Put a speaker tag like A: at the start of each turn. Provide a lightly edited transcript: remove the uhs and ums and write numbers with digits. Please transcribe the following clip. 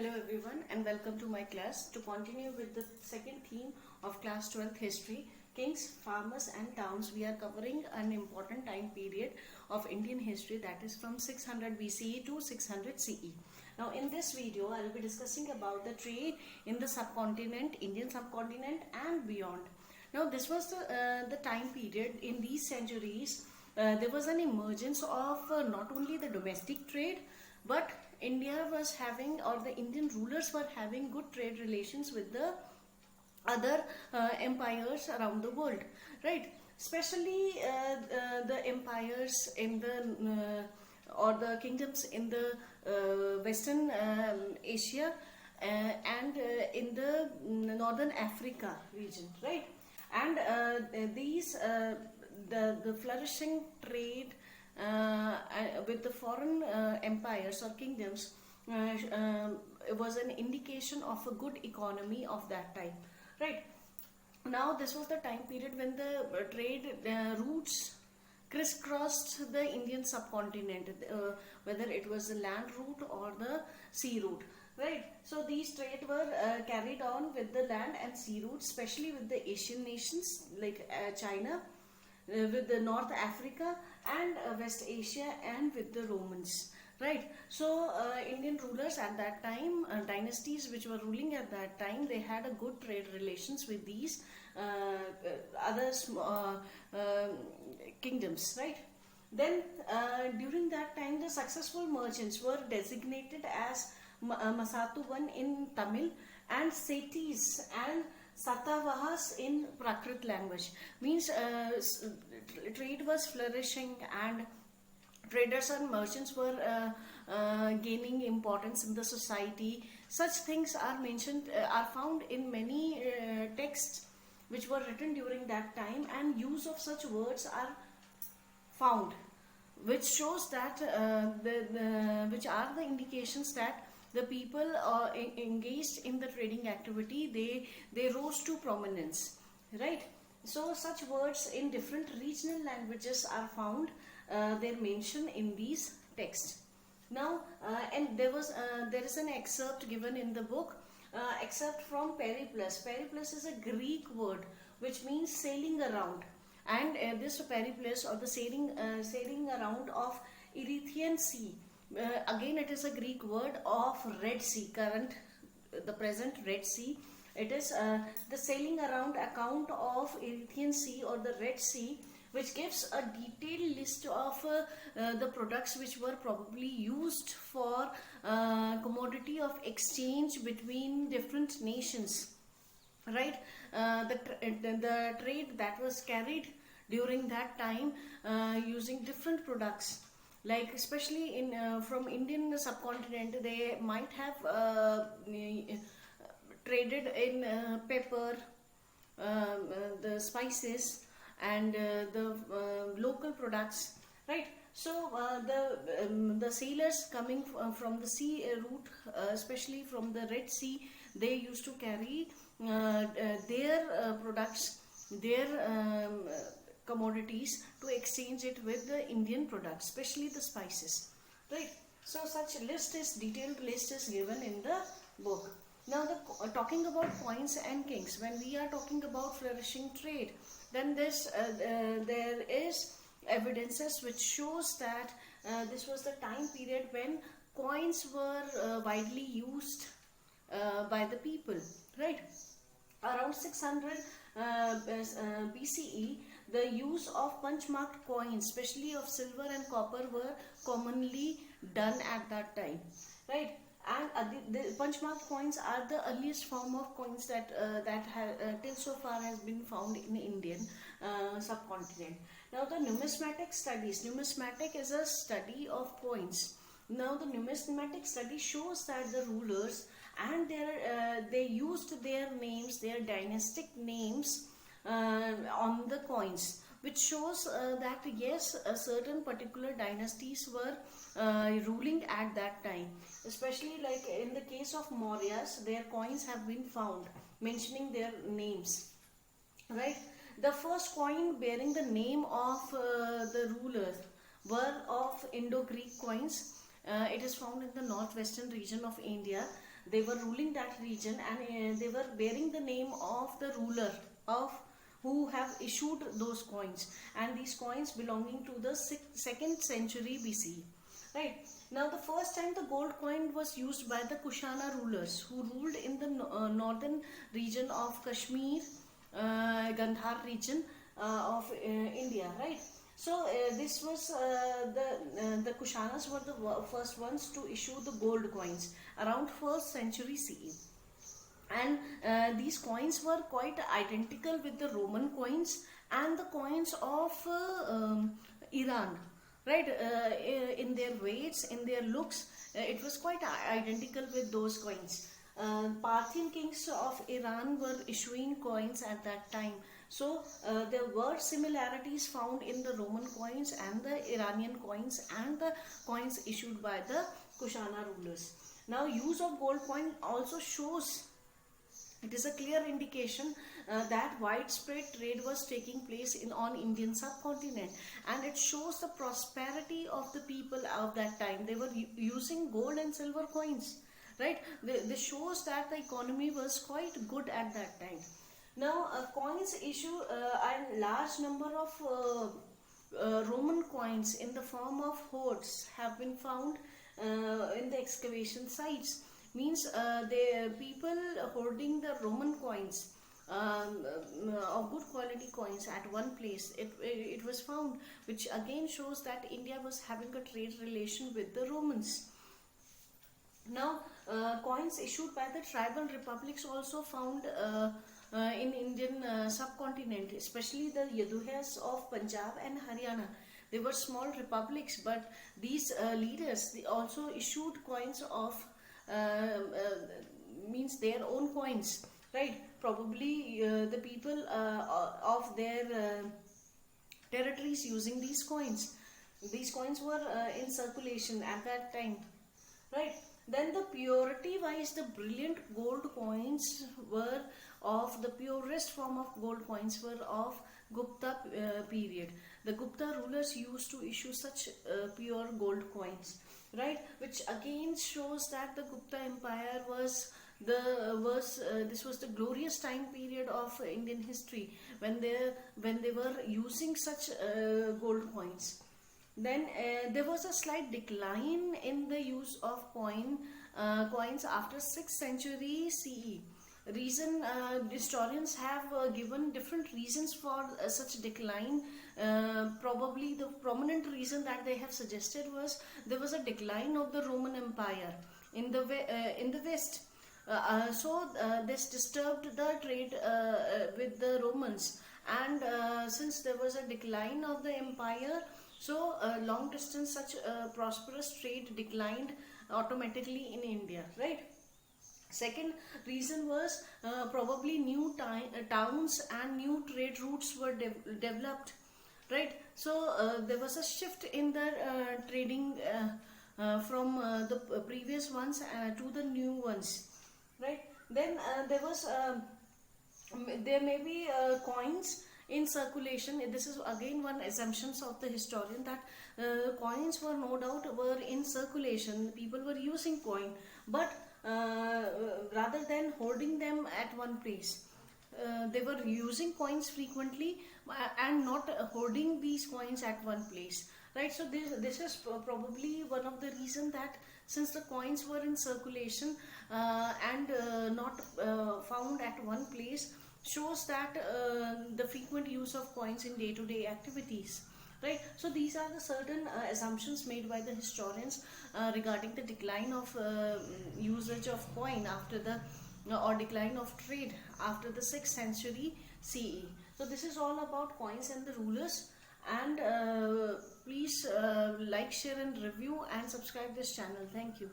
A: Hello everyone and welcome to my class. To continue with the second theme of class 12th history, kings, farmers and towns, we are covering an important time period of Indian history, that is from 600 BCE to 600 CE. Now in this video I will be discussing about the trade in the subcontinent, Indian subcontinent and beyond. Now this was the time period in these centuries. There was an emergence of not only the domestic trade, but India was having, or the Indian rulers were having, good trade relations with the other empires around the world, right? Especially the empires in the or the kingdoms in the Western Asia and in the Northern Africa region, right? And these the flourishing trade with the foreign empires or kingdoms was an indication of a good economy of that time, right? Now this was the time period when the trade routes crisscrossed the Indian subcontinent, whether it was the land route or the sea route, right? So these trade were carried on with the land and sea routes, especially with the Asian nations like China, with the North Africa and West Asia, and with the Romans, right? So Indian rulers at that time, dynasties which were ruling at that time, they had a good trade relations with these other kingdoms, right? Then during that time the successful merchants were designated as Masatuvan in Tamil and Sethis and Satavahas in Prakrit language. Means trade was flourishing and traders and merchants were gaining importance in the society. Such things are mentioned, are found in many texts which were written during that time, and use of such words are found, which shows that which are the indications that the people engaged in the trading activity, they rose to prominence, right? So such words in different regional languages are found, they're mentioned in these texts. Now and there is an excerpt given in the book, excerpt from Periplus. Periplus is a Greek word which means sailing around, and this Periplus, or the sailing around of Erythraean Sea, again it is a Greek word of Red Sea, the present Red Sea. It is the sailing around account of Erythraean Sea or the Red Sea, which gives a detailed list of the products which were probably used for commodity of exchange between different nations, right? The trade that was carried during that time using different products, like especially in from Indian subcontinent, they might have traded in pepper, the spices and the local products, right? So the sailors coming from the sea route, especially from the Red Sea, they used to carry their products, their commodities, to exchange it with the Indian products, especially the spices, right? So such detailed list is given in the book. Now talking about coins and kings, when we are talking about flourishing trade, then there is evidences which shows that this was the time period when coins were widely used by the people, right? Around 600 BCE, the use of punch-marked coins, especially of silver and copper, were commonly done at that time, right? And the punch-marked coins are the earliest form of coins that till so far has been found in Indian subcontinent. Now the numismatic studies. Numismatic is a study of coins. Now the numismatic study shows that the rulers and they used their names, their dynastic names on the coins, which shows that yes, certain particular dynasties were ruling at that time. Especially like in the case of Mauryas, their coins have been found mentioning their names, right? The first coin bearing the name of the rulers were of Indo-Greek coins. It is found in the northwestern region of India. they were ruling that region, and they were bearing the name of the ruler of who have issued those coins, and these coins belonging to the 2nd century BCE. Right. Now, the first time the gold coin was used by the Kushana rulers who ruled in the northern region of Kashmir, Gandhar region of India. Right. So this was the Kushanas were the first ones to issue the gold coins around 1st century CE, and these coins were quite identical with the Roman coins and the coins of Iran, right? In their weights, in their looks, it was quite identical with those coins. Parthian kings of Iran were issuing coins at that time, so there were similarities found in the Roman coins and the Iranian coins and the coins issued by the Kushana rulers. Now, use of gold coin also shows, it is a clear indication that widespread trade was taking place on Indian subcontinent, and it shows the prosperity of the people of that time. They were using gold and silver coins, right? This shows that the economy was quite good at that time. Now, coins issue a large number of Roman coins in the form of hoards have been found in the excavation sites. Means the people hoarding the Roman coins, of good quality coins at one place, it was found, which again shows that India was having a trade relation with the Romans. Now, coins issued by the tribal republics also found in Indian subcontinent, especially the Yaduhas of Punjab and Haryana. They were small republics, but these leaders, they also issued coins of means their own coins, right? Probably the people of their territories using these coins. These coins were in circulation at that time, right? Then the purity wise, the brilliant gold coins were of the purest form of gold coins were of Gupta period. The Gupta rulers used to issue such pure gold coins, right? Which again shows that the Gupta Empire was this was the glorious time period of Indian history when they were using such gold coins. Then there was a slight decline in the use of coins after 6th century CE. Reason historians have given different reasons for such decline. Probably the prominent reason that they have suggested was there was a decline of the Roman Empire in the west. So this disturbed the trade with the Romans, and since there was a decline of the empire, so long distance such prosperous trade declined automatically in India, right? Second reason was probably new towns and new trade routes were developed, right? So there was a shift in the trading from the previous ones to the new ones, right? Then there may be coins in circulation. This is again one assumptions of the historian, that coins were no doubt were in circulation. People were using coin, but rather than holding them at one place, they were using coins frequently and not holding these coins at one place, right? So this is probably one of the reason, that since the coins were in circulation and not found at one place, shows that the frequent use of coins in day-to-day activities, right? So these are the certain assumptions made by the historians regarding the decline of usage of coin after the or decline of trade after the 6th century CE. So this is all about coins and the rulers, and please like, share and review and subscribe this channel. Thank you.